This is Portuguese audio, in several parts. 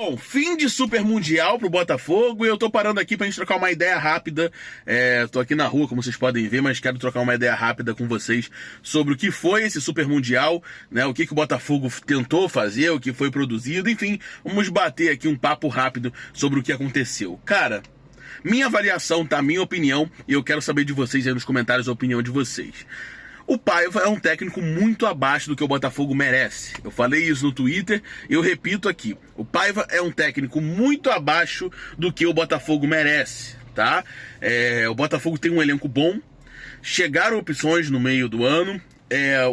Bom, fim de Super Mundial pro Botafogo e eu tô parando aqui pra gente trocar uma ideia rápida. Tô aqui na rua, como vocês podem ver, mas quero trocar uma ideia rápida com vocês sobre o que foi esse Super Mundial, né? O que o Botafogo tentou fazer, o que foi produzido, enfim, vamos bater aqui um papo rápido sobre o que aconteceu. Cara, minha avaliação, tá? Minha opinião, e eu quero saber de vocês aí nos comentários a opinião de vocês. O Paiva é um técnico muito abaixo do que o Botafogo merece. Eu falei isso no Twitter e eu repito aqui. O Paiva é um técnico muito abaixo do que o Botafogo merece, tá? O Botafogo tem um elenco bom. Chegaram opções no meio do ano.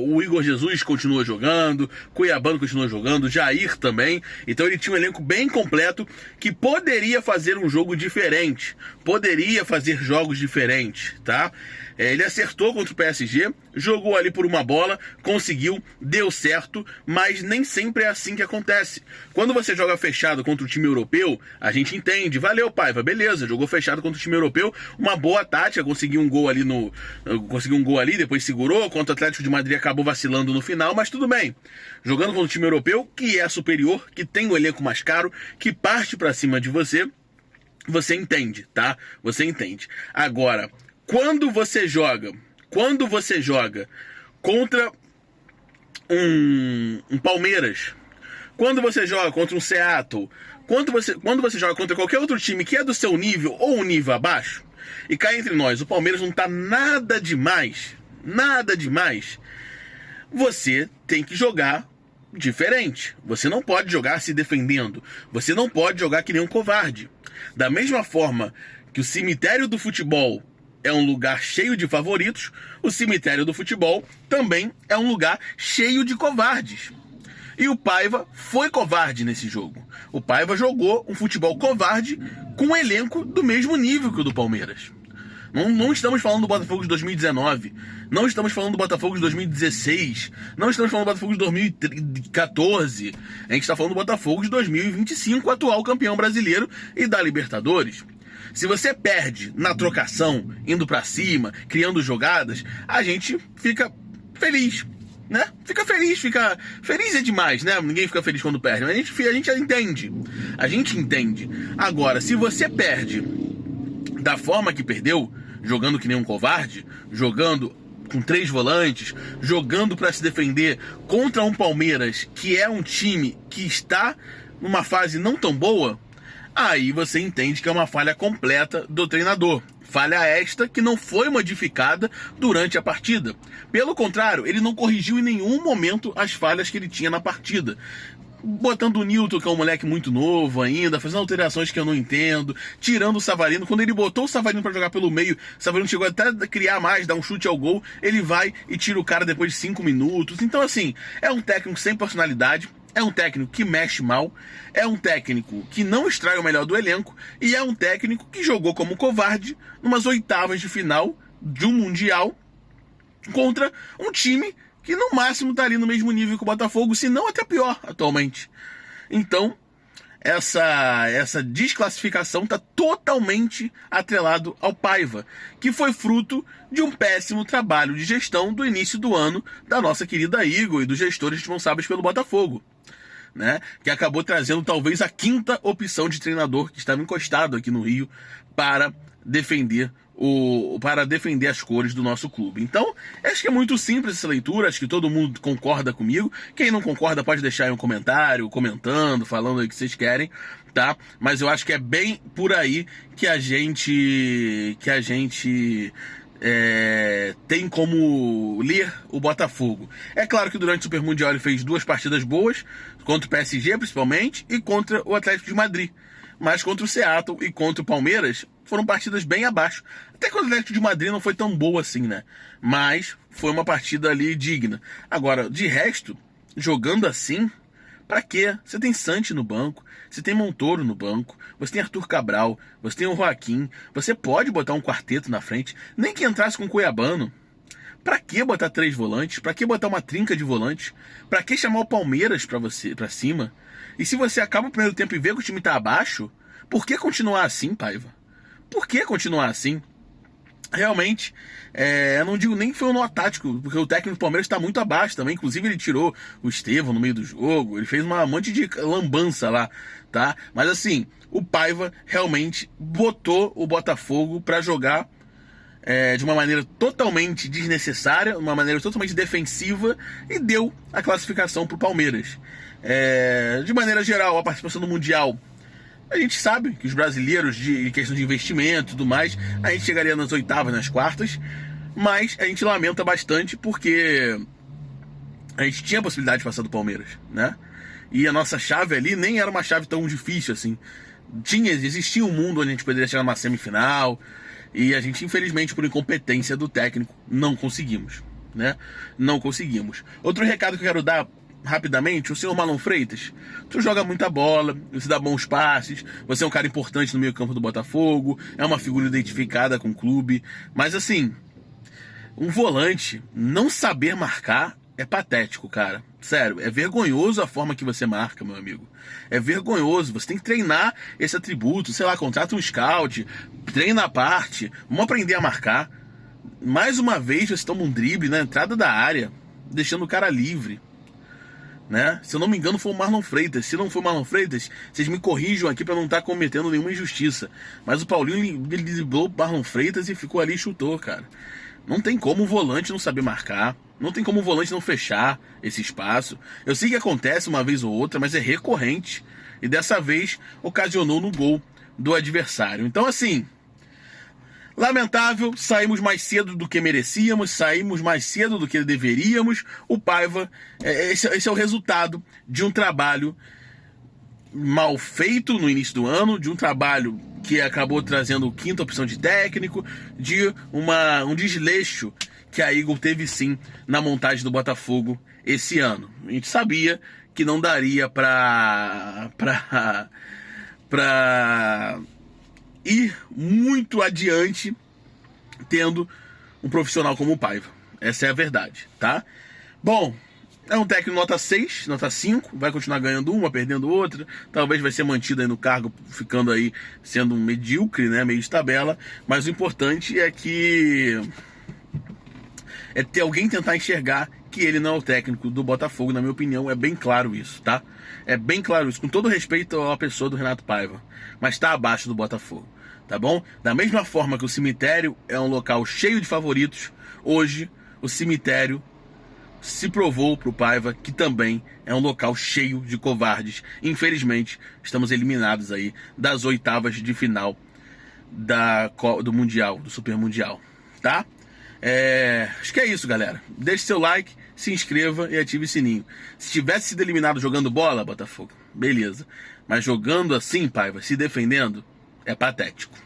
O Igor Jesus continua jogando, Cuiabano continua jogando, Jair também. Então ele tinha um elenco bem completo que poderia fazer um jogo diferente, poderia fazer jogos diferentes, tá? Ele acertou contra o PSG, jogou ali por uma bola, conseguiu, deu certo, mas nem sempre é assim que acontece. Quando você joga fechado contra o time europeu, a gente entende, valeu Paiva, beleza, jogou fechado contra o time europeu, uma boa tática, conseguiu um gol ali, depois segurou, contra o Atlético de Madrid acabou vacilando no final, mas tudo bem. Jogando contra o time europeu, que é superior, que tem o elenco mais caro, que parte pra cima de você, você entende, tá? Você entende. Agora, quando você joga contra um Palmeiras, quando você joga contra um Seattle, quando você joga contra qualquer outro time que é do seu nível ou um nível abaixo, e cá entre nós, o Palmeiras não tá nada demais, você tem que jogar diferente. Você não pode jogar se defendendo, você não pode jogar que nem um covarde. Da mesma forma que o cemitério do futebol é um lugar cheio de favoritos, o cemitério do futebol também é um lugar cheio de covardes. E o Paiva foi covarde nesse jogo. O Paiva jogou um futebol covarde com um elenco do mesmo nível que o do Palmeiras. Não estamos falando do Botafogo de 2019, não estamos falando do Botafogo de 2016, não estamos falando do Botafogo de 2014, a gente está falando do Botafogo de 2025, atual campeão brasileiro e da Libertadores. Se você perde na trocação, indo pra cima, criando jogadas, a gente fica feliz, né? Fica feliz é demais, né? Ninguém fica feliz quando perde, mas a gente entende. Agora, se você perde da forma que perdeu, jogando que nem um covarde, jogando com 3 volantes, jogando pra se defender contra um Palmeiras, que é um time que está numa fase não tão boa, aí você entende que é uma falha completa do treinador. Falha esta que não foi modificada durante a partida. Pelo contrário, ele não corrigiu em nenhum momento as falhas que ele tinha na partida. Botando o Nilton, que é um moleque muito novo ainda, fazendo alterações que eu não entendo, tirando o Savarino. Quando ele botou o Savarino pra jogar pelo meio, o Savarino chegou até a criar mais, dar um chute ao gol, ele vai e tira o cara depois de 5 minutos. Então assim, é um técnico sem personalidade, é um técnico que mexe mal, é um técnico que não extrai o melhor do elenco e é um técnico que jogou como covarde numas oitavas de final de um Mundial contra um time que no máximo tá ali no mesmo nível que o Botafogo, se não até pior atualmente. Então, essa desclassificação tá totalmente atrelado ao Paiva, que foi fruto de um péssimo trabalho de gestão do início do ano da nossa querida Igor e dos gestores responsáveis pelo Botafogo, né? Que acabou trazendo talvez a 5ª opção de treinador que estava encostado aqui no Rio para defender as cores do nosso clube. Então, acho que é muito simples essa leitura, acho que todo mundo concorda comigo. Quem não concorda pode deixar aí um comentário, comentando, falando aí o que vocês querem, tá? Mas eu acho que é bem por aí que a gente tem como ler o Botafogo. É claro que durante o Super Mundial ele fez 2 partidas boas, contra o PSG principalmente, e contra o Atlético de Madrid. Mas contra o Seattle e contra o Palmeiras foram partidas bem abaixo. Até que o Atlético de Madrid não foi tão boa assim, né? Mas foi uma partida ali digna. Agora, de resto, jogando assim, pra quê? Você tem Santi no banco, você tem Montoro no banco, você tem Arthur Cabral, você tem o Joaquim, você pode botar um quarteto na frente, nem que entrasse com o Cuiabano. Pra que botar 3 volantes? Pra que botar uma trinca de volantes? Pra que chamar o Palmeiras pra cima? E se você acaba o primeiro tempo e vê que o time tá abaixo, por que continuar assim, Paiva? Por que continuar assim? realmente, eu não digo nem que foi um nó tático, porque o técnico do Palmeiras está muito abaixo também. Inclusive, ele tirou o Estevão no meio do jogo, ele fez um monte de lambança lá, tá? Mas assim, o Paiva realmente botou o Botafogo para jogar de uma maneira totalmente desnecessária, uma maneira totalmente defensiva, e deu a classificação para o Palmeiras. De maneira geral, a participação no Mundial, a gente sabe que os brasileiros, de questão de investimento e tudo mais, a gente chegaria nas oitavas, nas quartas, mas a gente lamenta bastante porque a gente tinha a possibilidade de passar do Palmeiras, né? E a nossa chave ali nem era uma chave tão difícil assim. Existia um mundo onde a gente poderia chegar numa semifinal, e a gente, infelizmente, por incompetência do técnico, não conseguimos, né? Não conseguimos. Outro recado que eu quero dar rapidamente: o senhor Marlon Freitas, tu joga muita bola, você dá bons passes, você é um cara importante no meio campo do Botafogo, é uma figura identificada com o clube, mas assim, um volante não saber marcar é patético, cara. Sério, é vergonhoso a forma que você marca, meu amigo. É vergonhoso. Você tem que treinar esse atributo, sei lá, contrata um scout, treina a parte, vamos aprender a marcar. Mais uma vez você toma um drible na entrada da área, deixando o cara livre, né? Se eu não me engano, foi o Marlon Freitas. Se não foi o Marlon Freitas, vocês me corrijam aqui para não estar cometendo nenhuma injustiça. Mas o Paulinho, ele driblou o Marlon Freitas e ficou ali e chutou, cara. Não tem como o volante não saber marcar. Não tem como o volante não fechar esse espaço. Eu sei que acontece uma vez ou outra, mas é recorrente. E dessa vez ocasionou no gol do adversário. Então, assim, lamentável, saímos mais cedo do que merecíamos, saímos mais cedo do que deveríamos. O Paiva, esse é o resultado de um trabalho mal feito no início do ano, de um trabalho que acabou trazendo quinta opção de técnico, de um desleixo que a Eagle teve sim na montagem do Botafogo esse ano. A gente sabia que não daria pra ir muito adiante tendo um profissional como o Paiva. Essa é a verdade, tá? Bom, é um técnico nota 6, nota 5, vai continuar ganhando uma, perdendo outra, talvez vai ser mantido aí no cargo, ficando aí sendo um medíocre, né, meio de tabela, mas o importante é que ter alguém tentar enxergar que ele não é o técnico do Botafogo. Na minha opinião, é bem claro isso, tá? É bem claro isso, com todo respeito à pessoa do Renato Paiva, mas está abaixo do Botafogo, tá bom? Da mesma forma que o cemitério é um local cheio de favoritos, hoje o cemitério se provou pro Paiva que também é um local cheio de covardes. Infelizmente, estamos eliminados aí das oitavas de final do Mundial, do Super Mundial, tá? Acho que é isso, galera. Deixe seu like, se inscreva e ative o sininho. Se tivesse sido eliminado jogando bola, Botafogo, beleza. Mas jogando assim, Paiva, se defendendo, é patético.